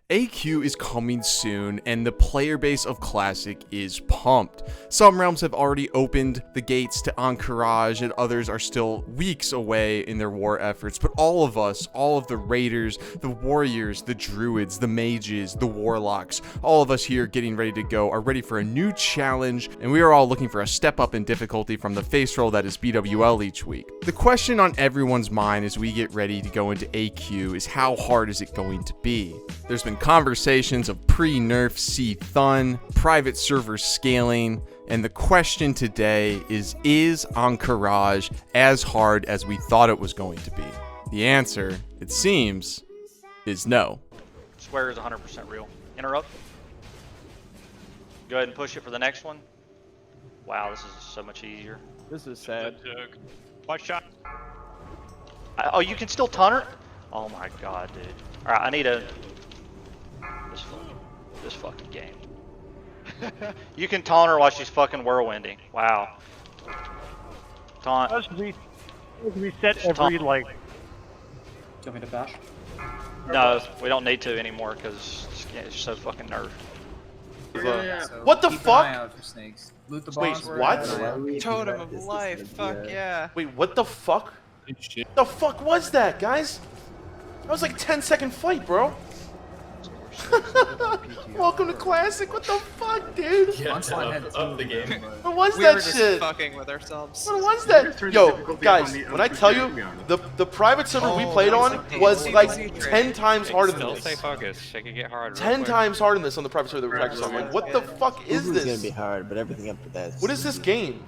AQ is coming soon, and the player base of Classic is pumped. Some realms have already opened the gates to Ahn'Qiraj, and others are still weeks away in their war efforts. But all of us, all of the raiders, the warriors, the druids, the mages, the warlocks, all of us here getting ready to go are ready for a new challenge, and we are all looking for a step up in difficulty from the face roll that is BWL each week. The question on everyone's mind as we get ready to go into AQ is, how hard is it going to be? There's been conversations of pre-nerf C-Thun, private server scaling, and the question today is Ahn'Qiraj as hard as we thought it was going to be? The answer, it seems, is no. Square is 100% real. Interrupt. Go ahead and push it for the next one. Wow, this is so much easier. This is sad. Watch shot. Oh, you can still tunner? Oh my god, dude. Alright, I need a... This fucking game. You can taunt her while she's fucking whirlwinding. Wow. Taunt. Let's reset every, like... Do you want me to bash? No, we don't need to anymore because it's so fucking nerfed. So What the keep an fuck? eye out for snakes. Loot the Wait, boss. what? Totem of life, fuck yeah. Wait, what the fuck? The fuck was that, guys? That was like a 10-second fight, bro. Welcome to Classic. What the fuck, dude? Punchline had Up the game. What was We that were just shit? fucking with ourselves. What was that? Yo, guys, when I tell you, the private server we played on was like 10 times harder than Still this. stay focused. It can get hard. 10 times harder than this on the private server that we practiced on. Like, what the fuck is It's gonna be this? hard, but everything up to that. What is this game?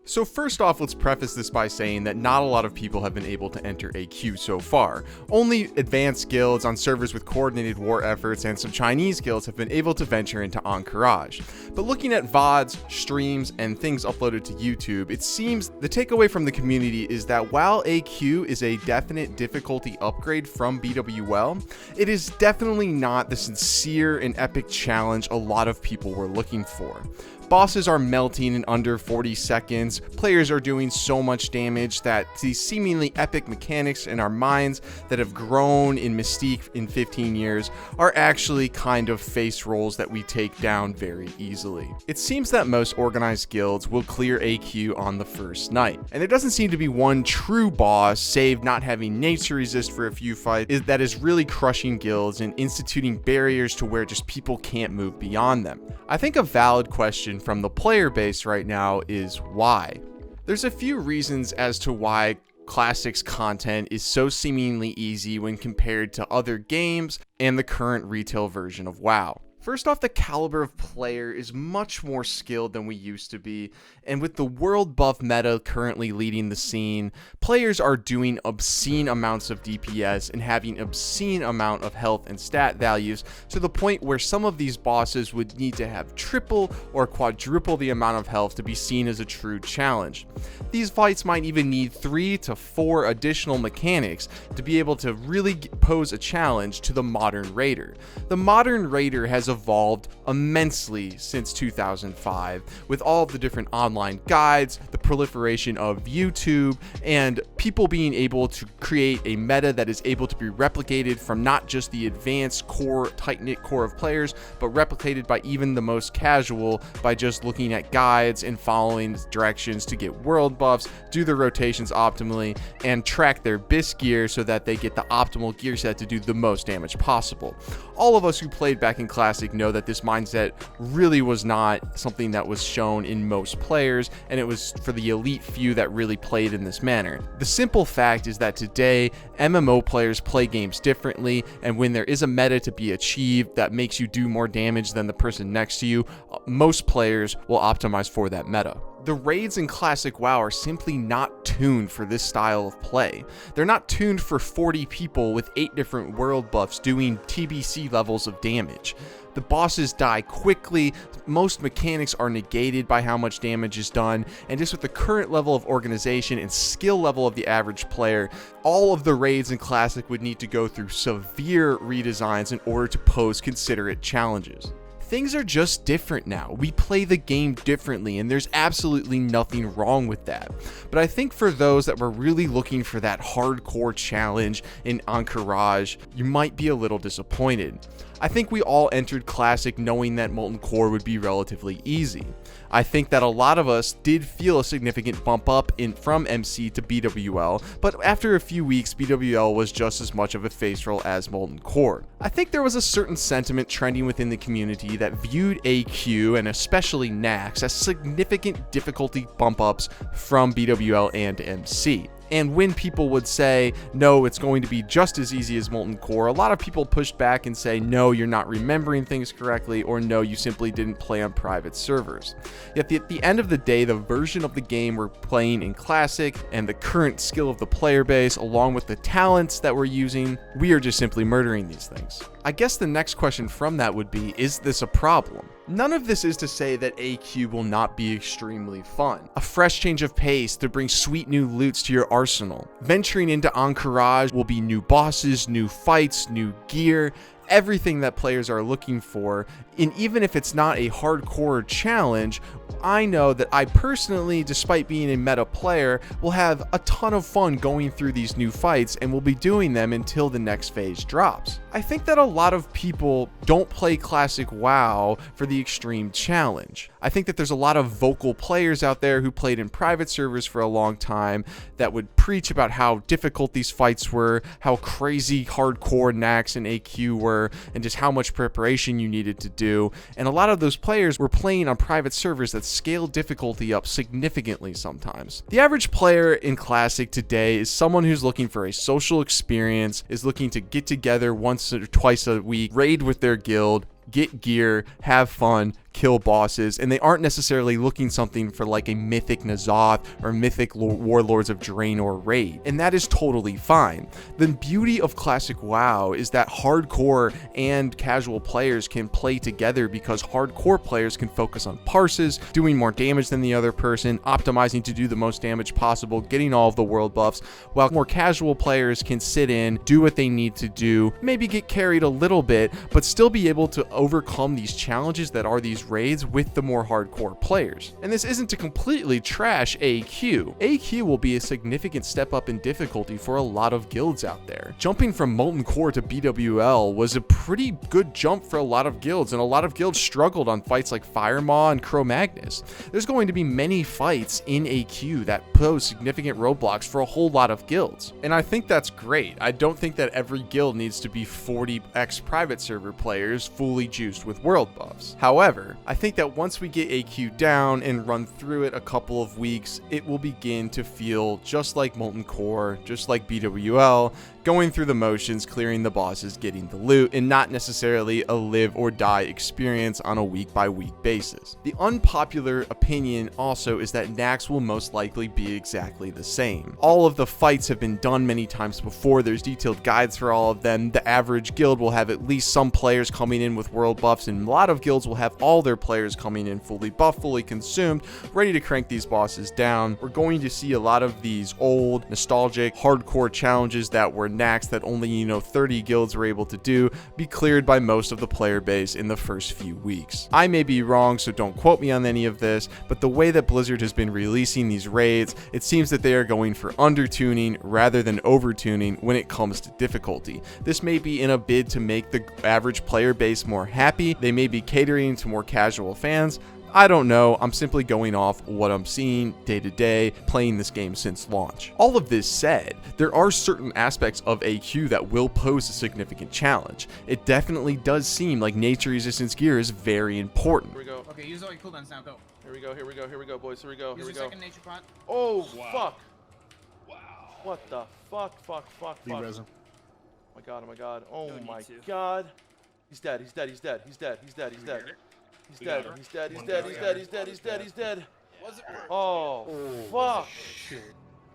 So first off, let's preface this by saying that not a lot of people have been able to enter AQ so far. Only advanced guilds on servers with coordinated war efforts and some Chinese guilds have been able to venture into Ahn'Qiraj. But looking at VODs, streams, and things uploaded to YouTube, it seems the takeaway from the community is that while AQ is a definite difficulty upgrade from BWL, it is definitely not the sincere and epic challenge a lot of people were looking for. Bosses are melting in under 40 seconds, players are doing so much damage that these seemingly epic mechanics in our minds that have grown in mystique in 15 years are actually kind of face rolls that we take down very easily. It seems that most organized guilds will clear AQ on the first night, and there doesn't seem to be one true boss, save not having nature resist for a few fights, that is really crushing guilds and instituting barriers to where just people can't move beyond them. I think a valid question from the player base right now is why? There's a few reasons as to why Classic's content is so seemingly easy when compared to other games and the current retail version of WoW. First off, the caliber of player is much more skilled than we used to be, and with the world buff meta currently leading the scene, players are doing obscene amounts of DPS and having obscene amount of health and stat values to the point where some of these bosses would need to have triple or quadruple the amount of health to be seen as a true challenge. These fights might even need 3 to 4 additional mechanics to be able to really pose a challenge to the modern raider. The modern raider has evolved immensely since 2005 with all of the different online guides, the proliferation of YouTube, and people being able to create a meta that is able to be replicated from not just the advanced core, tight-knit core of players, but replicated by even the most casual by just looking at guides and following directions to get world buffs, do the rotations optimally, and track their BIS gear so that they get the optimal gear set to do the most damage possible. All of us who played back in Classic know that this mindset really was not something that was shown in most players, and it was for the elite few that really played in this manner. The simple fact is that today, MMO players play games differently, and when there is a meta to be achieved that makes you do more damage than the person next to you, most players will optimize for that meta. The raids in Classic WoW are simply not tuned for this style of play. They're not tuned for 40 people with 8 different world buffs doing TBC levels of damage. The bosses die quickly, most mechanics are negated by how much damage is done, and just with the current level of organization and skill level of the average player, all of the raids in Classic would need to go through severe redesigns in order to pose considerate challenges. Things are just different now. We play the game differently, and there's absolutely nothing wrong with that. But I think for those that were really looking for that hardcore challenge in Ahn'Qiraj, you might be a little disappointed. I think we all entered Classic knowing that Molten Core would be relatively easy. I think that a lot of us did feel a significant bump up from MC to BWL, but after a few weeks, BWL was just as much of a face roll as Molten Core. I think there was a certain sentiment trending within the community that viewed AQ and especially Nax as significant difficulty bump ups from BWL and MC. And when people would say, no, it's going to be just as easy as Molten Core, a lot of people pushed back and say, no, you're not remembering things correctly, or no, you simply didn't play on private servers. Yet at the end of the day, the version of the game we're playing in Classic and the current skill of the player base, along with the talents that we're using, we are just simply murdering these things. I guess the next question from that would be, is this a problem? None of this is to say that AQ will not be extremely fun. A fresh change of pace to bring sweet new loots to your arsenal. Venturing into Ahn'Qiraj will be new bosses, new fights, new gear, everything that players are looking for. And even if it's not a hardcore challenge, I know that I personally, despite being a meta player, will have a ton of fun going through these new fights and will be doing them until the next phase drops. I think that a lot of people don't play Classic WoW for the extreme challenge. I think that there's a lot of vocal players out there who played in private servers for a long time that would preach about how difficult these fights were, how crazy hardcore Nax and AQ were, and just how much preparation you needed to do. And a lot of those players were playing on private servers that scale difficulty up significantly sometimes. The average player in Classic today is someone who's looking for a social experience, is looking to get together once or twice a week, raid with their guild, get gear, have fun, kill bosses, and they aren't necessarily looking something for like a mythic N'Zoth or mythic Warlords of Draenor raid, and that is totally fine. The beauty of Classic WoW is that hardcore and casual players can play together because hardcore players can focus on parses, doing more damage than the other person, optimizing to do the most damage possible, getting all of the world buffs, while more casual players can sit in, do what they need to do, maybe get carried a little bit, but still be able to overcome these challenges that are these raids with the more hardcore players. And this isn't to completely trash AQ. AQ will be a significant step up in difficulty for a lot of guilds out there. Jumping from Molten Core to BWL was a pretty good jump for a lot of guilds, and a lot of guilds struggled on fights like Firemaw and Cro-Magnus. There's going to be many fights in AQ that pose significant roadblocks for a whole lot of guilds. And I think that's great. I don't think that every guild needs to be 40x private server players fully juiced with world buffs. However, I think that once we get AQ down and run through it a couple of weeks, it will begin to feel just like Molten Core, just like BWL, going through the motions, clearing the bosses, getting the loot, and not necessarily a live or die experience on a week-by-week basis. The unpopular opinion also is that Nax will most likely be exactly the same. All of the fights have been done many times before, there's detailed guides for all of them, the average guild will have at least some players coming in with world buffs, and a lot of guilds will have all their players coming in fully buffed, fully consumed, ready to crank these bosses down. We're going to see a lot of these old, nostalgic, hardcore challenges that were Nax that only 30 guilds were able to do be cleared by most of the player base in the first few weeks. I may be wrong, so don't quote me on any of this, but the way that Blizzard has been releasing these raids, it seems that they are going for undertuning rather than overtuning when it comes to difficulty. This may be in a bid to make the average player base more happy. They may be catering to more casual fans. I don't know, I'm simply going off what I'm seeing day to day, playing this game since launch. All of this said, there are certain aspects of AQ that will pose a significant challenge. It definitely does seem like nature resistance gear is very important. Here we go. Okay, use all your cooldowns now, go. Here we go, here we go, here we go, boys, here we go, here Use we your go. second nature pot. Oh, Wow. fuck. Wow. What the fuck, fuck. Oh my god, oh my god, oh No need my to. god. He's dead, he's dead, he's dead, he's dead, he's dead, he's dead. He's We got dead, her. he's dead, he's One dead, down. he's dead, he's dead, he's dead, he's dead. Was it? Oh, fuck. Shit.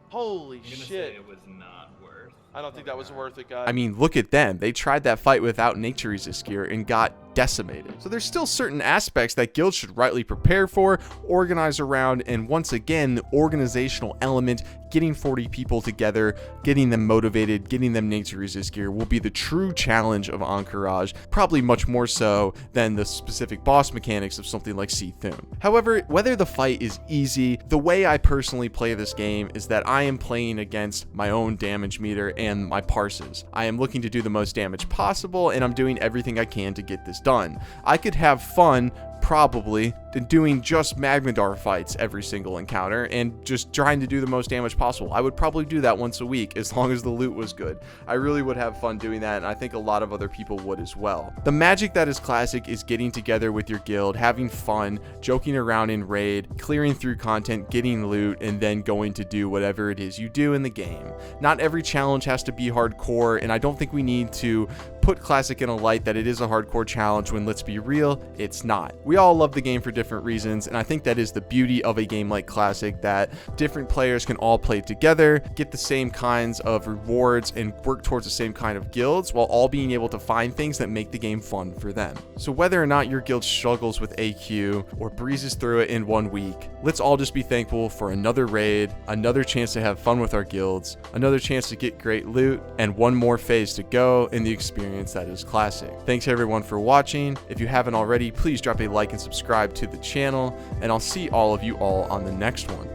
Holy I'm gonna say shit. it was not worth. I don't think that was worth it, guys. I mean, look at them. They tried that fight without nature resist gear and got decimated. So there's still certain aspects that guilds should rightly prepare for, organize around, and once again, the organizational element, getting 40 people together, getting them motivated, getting them nature resist gear will be the true challenge of Ahn'Qiraj, probably much more so than the specific boss mechanics of something like Thun. However, whether the fight is easy, the way I personally play this game is that I am playing against my own damage meter and my parses. I am looking to do the most damage possible, and I'm doing everything I can to get this done. I could have fun probably doing just Magmadar fights every single encounter and just trying to do the most damage possible. I would probably do that once a week as long as the loot was good. I really would have fun doing that, and I think a lot of other people would as well. The magic that is classic is getting together with your guild, having fun, joking around in raid, clearing through content, getting loot, and then going to do whatever it is you do in the game. Not every challenge has to be hardcore, and I don't think we need to put classic in a light that it is a hardcore challenge when, let's be real, it's not. We all love the game for different reasons, and I think that is the beauty of a game like classic, that different players can all play together, get the same kinds of rewards, and work towards the same kind of guilds while all being able to find things that make the game fun for them. So whether or not your guild struggles with AQ or breezes through it in 1 week, let's all just be thankful for another raid, another chance to have fun with our guilds, another chance to get great loot, and one more phase to go in the experience that is classic. Thanks everyone for watching. If you haven't already, please drop a like and subscribe to the channel, and I'll see all of you all on the next one.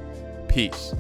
Peace.